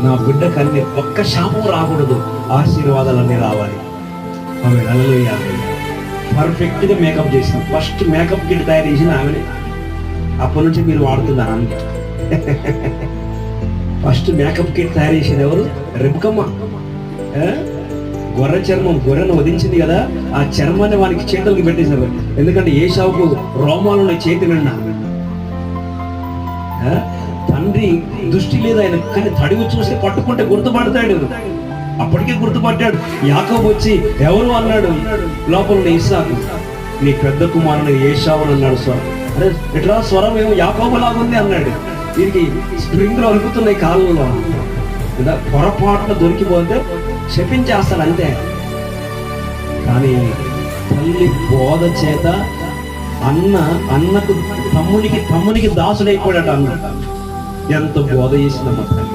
నా బిడ్డకు అన్ని ఒక్క శాపం రాకూడదు, ఆశీర్వాదాలన్నీ రావాలి. ఆమె హల్లెలూయా. పర్ఫెక్ట్గా మేకప్ చేసింది. ఫస్ట్ మేకప్ కిట్ తయారు చేసిన ఆమెనే. అప్పటి నుంచి మీరు వాడుతున్నారు అంతే. ఫస్ట్ మేకప్ కిట్ తయారు చేసేది ఎవరు? రెబెక్కమ్మ. గొర్రె చర్మం, గొర్రెను వధించింది కదా, ఆ చర్మాన్ని వానికి చేతులకు పెట్టేశారు. ఎందుకంటే ఏశావుకు రోమాలు చేతి నిండా. తండ్రి దృష్టి లేదు ఆయన, కానీ తడివి చూస్తే పట్టుకుంటే గుర్తుపడతాడు. అప్పటికే గుర్తుపట్టాడు. యాకోబు వచ్చి ఎవరు అన్నాడు, లోపల ఇస్సాకు, నీ పెద్ద కుమారుడు ఏశావు అన్నాడు. స్వరం, అరే ఇట్లా స్వరం ఏమో యాకోబు లాగుంది అన్నాడు. దీనికి స్ప్రింగ్లు అలుకుతున్నాయి కాళ్ళలో. పొరపాటున దొరికిపోతే శపించేస్తాడు అంతే. కానీ తల్లి బోధ చేత అన్నకు తమ్మునికి దాసుడైపోయాడు. అన్న ఎంత బోధ చేసిందమ్మ తల్లి.